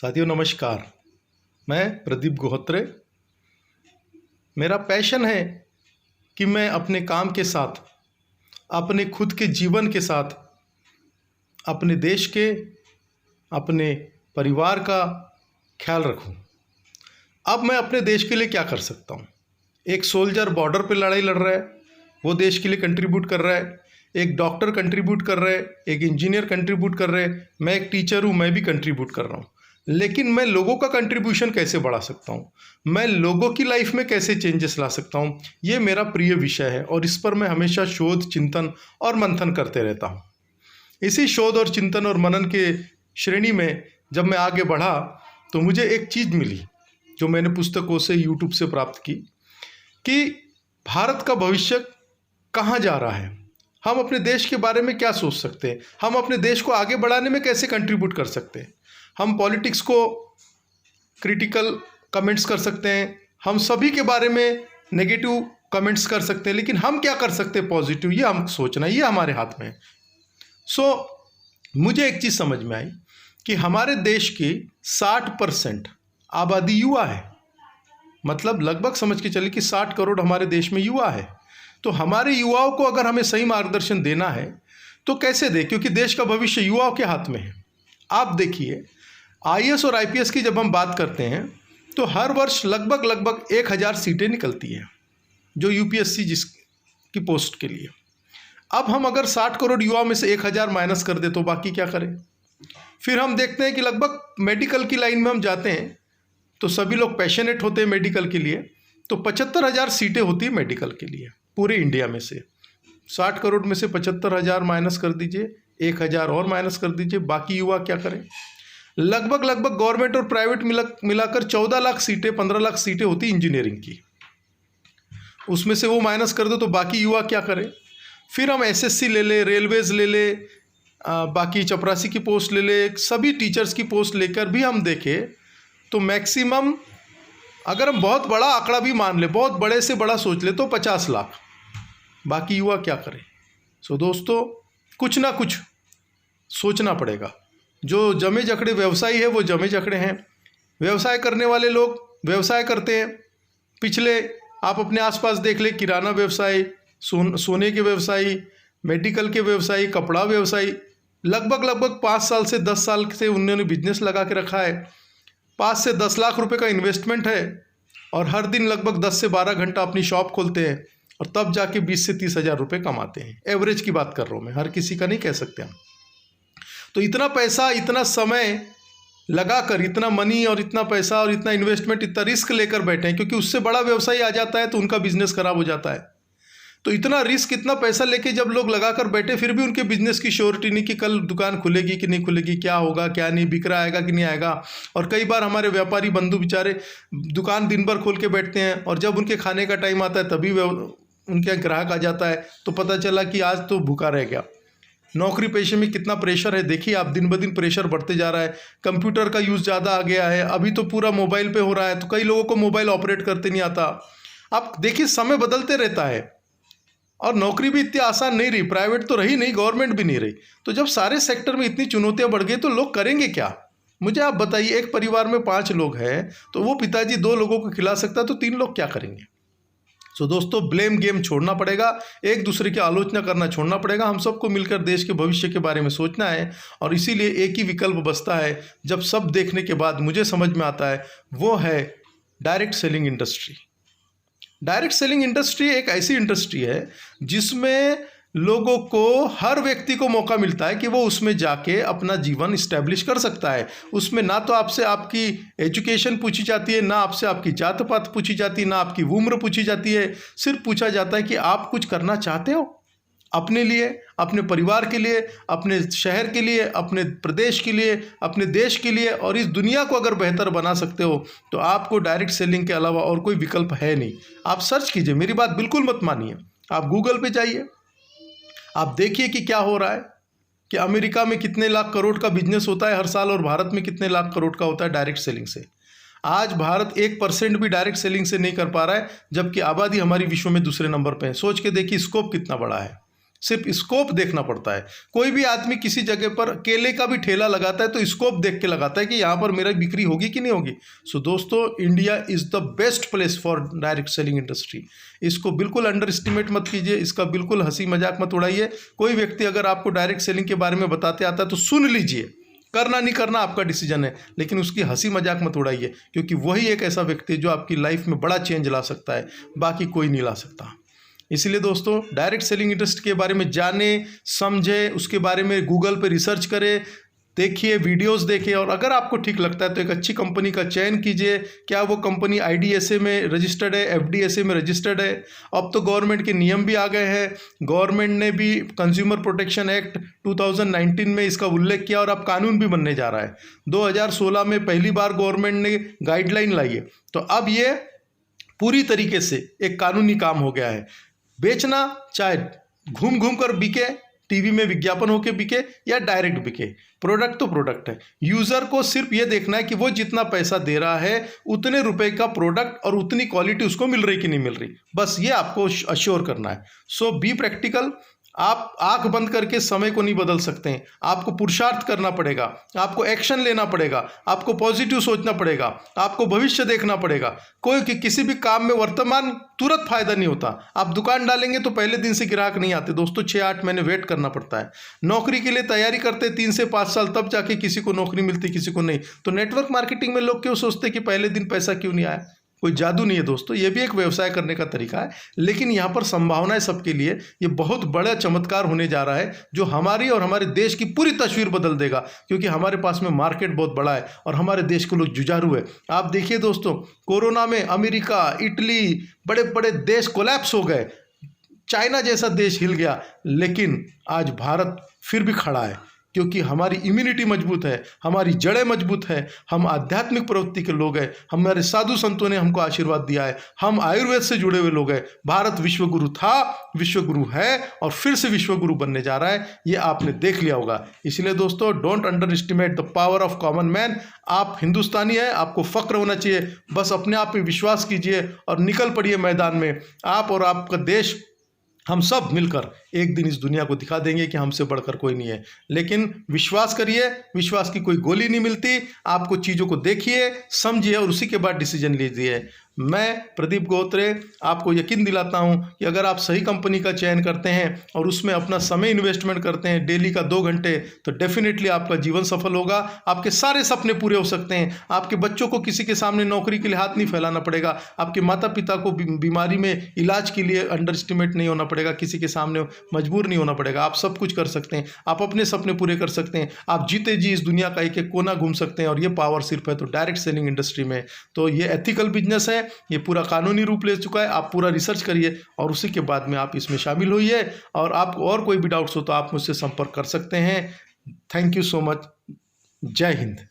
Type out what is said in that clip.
साथियों नमस्कार। मैं प्रदीप गोहत्रे। मेरा पैशन है कि मैं अपने काम के साथ, अपने खुद के जीवन के साथ, अपने देश के, अपने परिवार का ख्याल रखूं। अब मैं अपने देश के लिए क्या कर सकता हूं? एक सोल्जर बॉर्डर पे लड़ाई लड़ रहा है, वो देश के लिए कंट्रीब्यूट कर रहा है। एक डॉक्टर कंट्रीब्यूट कर रहा है, एक इंजीनियर कंट्रीब्यूट कर रहे हैं। मैं एक टीचर हूँ, मैं भी कंट्रीब्यूट कर रहा हूँ। लेकिन मैं लोगों का कंट्रीब्यूशन कैसे बढ़ा सकता हूँ, मैं लोगों की लाइफ में कैसे चेंजेस ला सकता हूँ, ये मेरा प्रिय विषय है और इस पर मैं हमेशा शोध, चिंतन और मंथन करते रहता हूँ। इसी शोध और चिंतन और मनन के श्रेणी में जब मैं आगे बढ़ा तो मुझे एक चीज़ मिली जो मैंने पुस्तकों से, यूट्यूब से प्राप्त की, कि भारत का भविष्य कहाँ जा रहा है, हम अपने देश के बारे में क्या सोच सकते हैं, हम अपने देश को आगे बढ़ाने में कैसे कंट्रीब्यूट कर सकते हैं। हम पॉलिटिक्स को क्रिटिकल कमेंट्स कर सकते हैं, हम सभी के बारे में नेगेटिव कमेंट्स कर सकते हैं, लेकिन हम क्या कर सकते हैं पॉजिटिव, ये हम सोचना, ये हमारे हाथ में है। मुझे एक चीज़ समझ में आई कि हमारे देश की 60% आबादी युवा है। मतलब लगभग समझ के चलिए कि 60 करोड़ हमारे देश में युवा है। तो हमारे युवाओं को अगर हमें सही मार्गदर्शन देना है तो कैसे दें, क्योंकि देश का भविष्य युवाओं के हाथ में है। आप देखिए, आईएएस और आईपीएस की जब हम बात करते हैं तो हर वर्ष लगभग 1000 सीटें निकलती हैं जो यूपीएससी जिसकी पोस्ट के लिए। अब हम अगर 60 करोड़ युवाओं में से 1000 माइनस कर दे तो बाकी क्या करें। फिर हम देखते हैं कि लगभग मेडिकल की लाइन में हम जाते हैं तो सभी लोग पैशनेट होते हैं मेडिकल के लिए, तो 75,000 सीटें होती है मेडिकल के लिए पूरे इंडिया में से। 60 करोड़ में से 75,000 माइनस कर दीजिए, 1000 और माइनस कर दीजिए, बाकी युवा क्या करें। लगभग गवर्नमेंट और प्राइवेट मिलाकर 14 लाख सीटें, 15 लाख सीटें होती इंजीनियरिंग की, उसमें से वो माइनस कर दो तो बाकी युवा क्या करें। फिर हम एसएससी ले ले, रेलवेज ले ले, बाकी चपरासी की पोस्ट ले ले, सभी टीचर्स की पोस्ट लेकर भी हम देखें तो मैक्सिमम, अगर हम बहुत बड़ा आंकड़ा भी मान ले, बहुत बड़े से बड़ा सोच ले, तो 50 लाख। बाकी युवा क्या करें। दोस्तों, कुछ ना कुछ सोचना पड़ेगा। जो जमे जकड़े व्यवसायी है वो जमे जकड़े हैं, व्यवसाय करने वाले लोग व्यवसाय करते हैं। पिछले आप अपने आसपास देख ले, किराना व्यवसाय, सोने के व्यवसायी, मेडिकल के व्यवसायी, कपड़ा व्यवसायी, लगभग 5 साल से 10 साल से उन्होंने बिजनेस लगा के रखा है। 5 से 10 लाख रुपए का इन्वेस्टमेंट है और हर दिन लगभग 10 से 12 घंटा अपनी शॉप खोलते हैं और तब जाके 20 से 30 हज़ार रुपये कमाते हैं। एवरेज की बात कर रहा हूँ मैं, हर किसी का नहीं कह सकते हम। तो इतना पैसा, इतना समय लगाकर, इतना मनी और इतना पैसा और इतना इन्वेस्टमेंट, इतना रिस्क लेकर बैठे हैं, क्योंकि उससे बड़ा व्यवसायी आ जाता है तो उनका बिजनेस खराब हो जाता है। तो इतना रिस्क, इतना पैसा लेके जब लोग लगाकर बैठे, फिर भी उनके बिजनेस की श्योरिटी नहीं कि कल दुकान खुलेगी कि नहीं खुलेगी, क्या होगा क्या नहीं, बिक रहा आएगा कि नहीं आएगा। और कई बार हमारे व्यापारी बंधु बेचारे दुकान दिन भर खोल के बैठते हैं और जब उनके खाने का टाइम आता है तभी उनके ग्राहक आ जाता है तो पता चला कि आज तो भूखा रह गया। नौकरी पेशे में कितना प्रेशर है देखिए आप, दिन ब दिन प्रेशर बढ़ते जा रहा है। कंप्यूटर का यूज़ ज़्यादा आ गया है, अभी तो पूरा मोबाइल पे हो रहा है, तो कई लोगों को मोबाइल ऑपरेट करते नहीं आता। आप देखिए, समय बदलते रहता है और नौकरी भी इतनी आसान नहीं रही, प्राइवेट तो रही नहीं, गवर्नमेंट भी नहीं रही। तो जब सारे सेक्टर में इतनी चुनौतियां बढ़ गई तो लोग करेंगे क्या। मुझे आप बताइए, एक परिवार में 5 लोग हैं तो वो पिताजी 2 लोगों को खिला सकता है तो 3 लोग क्या करेंगे। दोस्तों, ब्लेम गेम छोड़ना पड़ेगा, एक दूसरे की आलोचना करना छोड़ना पड़ेगा। हम सबको मिलकर देश के भविष्य के बारे में सोचना है और इसीलिए एक ही विकल्प बचता है, जब सब देखने के बाद मुझे समझ में आता है, वो है direct selling industry. Direct selling industry एक ऐसी इंडस्ट्री है जिसमें लोगों को, हर व्यक्ति को मौका मिलता है कि वो उसमें जाके अपना जीवन इस्टेब्लिश कर सकता है। उसमें ना तो आपसे आपकी एजुकेशन पूछी जाती है, ना आपसे आपकी जात पात पूछी जाती है, ना आपकी उम्र पूछी जाती है। सिर्फ पूछा जाता है कि आप कुछ करना चाहते हो अपने लिए, अपने परिवार के लिए, अपने शहर के लिए, अपने प्रदेश के लिए, अपने देश के लिए, और इस दुनिया को अगर बेहतर बना सकते हो तो आपको डायरेक्ट सेलिंग के अलावा और कोई विकल्प है नहीं। आप सर्च कीजिए, मेरी बात बिल्कुल मत मानिए, आप गूगल पे जाइए, आप देखिए कि क्या हो रहा है, कि अमेरिका में कितने लाख करोड़ का बिजनेस होता है हर साल और भारत में कितने लाख करोड़ का होता है डायरेक्ट सेलिंग से। आज भारत 1% भी डायरेक्ट सेलिंग से नहीं कर पा रहा है, जबकि आबादी हमारी विश्व में दूसरे नंबर पे है। सोच के देखिए स्कोप कितना बड़ा है। सिर्फ स्कोप देखना पड़ता है। कोई भी आदमी किसी जगह पर केले का भी ठेला लगाता है तो स्कोप देख के लगाता है कि यहाँ पर मेरा बिक्री होगी कि नहीं होगी। सो दोस्तों, India is the best place for direct selling industry. इसको बिल्कुल अंडर एस्टिमेट मत कीजिए, इसका बिल्कुल हंसी मजाक मत उड़ाइए। कोई व्यक्ति अगर आपको डायरेक्ट सेलिंग के बारे में बताते आता है तो सुन लीजिए, करना नहीं करना आपका डिसीजन है, लेकिन उसकी हंसी मजाक मत उड़ाइए, क्योंकि वही एक ऐसा व्यक्ति है जो आपकी लाइफ में बड़ा चेंज ला सकता है, बाकी कोई नहीं ला सकता। इसलिए दोस्तों, डायरेक्ट सेलिंग इंडस्ट्री के बारे में जाने समझे, उसके बारे में गूगल पे रिसर्च करें, देखिए, वीडियोस देखिए, और अगर आपको ठीक लगता है तो एक अच्छी कंपनी का चयन कीजिए। क्या वो कंपनी IDSA में रजिस्टर्ड है, FDSA में रजिस्टर्ड है? अब तो गवर्नमेंट के नियम भी आ गए हैं, गवर्नमेंट ने भी कंज्यूमर प्रोटेक्शन एक्ट 2019 में इसका उल्लेख किया और अब कानून भी बनने जा रहा है। 2016 में पहली बार गवर्नमेंट ने गाइडलाइन लाई है, तो अब ये पूरी तरीके से एक कानूनी काम हो गया है। बेचना चाहे घूम घूम कर बिके, टीवी में विज्ञापन होके बिके या डायरेक्ट बिके, प्रोडक्ट तो प्रोडक्ट है। यूज़र को सिर्फ ये देखना है कि वो जितना पैसा दे रहा है उतने रुपए का प्रोडक्ट और उतनी क्वालिटी उसको मिल रही कि नहीं मिल रही, बस ये आपको अश्योर करना है। सो बी प्रैक्टिकल। आप आंख बंद करके समय को नहीं बदल सकते हैं, आपको पुरुषार्थ करना पड़ेगा, आपको एक्शन लेना पड़ेगा, आपको पॉजिटिव सोचना पड़ेगा, आपको भविष्य देखना पड़ेगा। किसी भी काम में वर्तमान तुरंत फायदा नहीं होता। आप दुकान डालेंगे तो पहले दिन से ग्राहक नहीं आते दोस्तों, 6-8 महीने वेट करना पड़ता है। नौकरी के लिए तैयारी करते 3 से 5 साल, तब जाके किसी को नौकरी मिलती, किसी को नहीं। तो नेटवर्क मार्केटिंग में लोग क्यों सोचते कि पहले दिन पैसा क्यों नहीं आया? कोई जादू नहीं है दोस्तों, ये भी एक व्यवसाय करने का तरीका है, लेकिन यहाँ पर संभावना है सबके लिए। ये बहुत बड़ा चमत्कार होने जा रहा है जो हमारी और हमारे देश की पूरी तस्वीर बदल देगा, क्योंकि हमारे पास में मार्केट बहुत बड़ा है और हमारे देश के लोग जुझारू है। आप देखिए दोस्तों, कोरोना में अमेरिका, इटली, बड़े बड़े देश कोलैप्स हो गए, चाइना जैसा देश हिल गया, लेकिन आज भारत फिर भी खड़ा है, क्योंकि हमारी इम्यूनिटी मजबूत है, हमारी जड़ें मजबूत है, हम आध्यात्मिक प्रवृत्ति के लोग हैं, हमारे साधु संतों ने हमको आशीर्वाद दिया है, हम आयुर्वेद से जुड़े हुए लोग हैं। भारत विश्वगुरु था, विश्वगुरु है और फिर से विश्वगुरु बनने जा रहा है, ये आपने देख लिया होगा। इसलिए दोस्तों, don't under estimate the power of common man. आप हिंदुस्तानी हैं, आपको फक्र होना चाहिए, बस अपने आप पे विश्वास कीजिए और निकल पड़िए मैदान में। आप और आपका देश, हम सब मिलकर एक दिन इस दुनिया को दिखा देंगे कि हमसे बढ़कर कोई नहीं है। लेकिन विश्वास करिए, विश्वास की कोई गोली नहीं मिलती। आपको चीज़ों को देखिए, समझिए और उसी के बाद डिसीजन लीजिए। मैं प्रदीप गोत्रे आपको यकीन दिलाता हूं कि अगर आप सही कंपनी का चयन करते हैं और उसमें अपना समय इन्वेस्टमेंट करते हैं, डेली का 2 घंटे, तो डेफिनेटली आपका जीवन सफल होगा। आपके सारे सपने पूरे हो सकते हैं। आपके बच्चों को किसी के सामने नौकरी के लिए हाथ नहीं फैलाना पड़ेगा। आपके माता पिता को बीमारी में इलाज के लिए अंडर एस्टिमेट नहीं होना पड़ेगा, किसी के सामने मजबूर नहीं होना पड़ेगा। आप सब कुछ कर सकते हैं, आप अपने सपने पूरे कर सकते हैं, आप जीते जी इस दुनिया का एक एक कोना घूम सकते हैं। और ये पावर सिर्फ है तो डायरेक्ट सेलिंग इंडस्ट्री में। तो ये एथिकल बिजनेस है, ये पूरा कानूनी रूप ले चुका है। आप पूरा रिसर्च करिए और उसी के बाद में आप इसमें शामिल होइए। और आपको और कोई भी डाउट्स हो तो आप मुझसे संपर्क कर सकते हैं। Thank you so much. जय हिंद।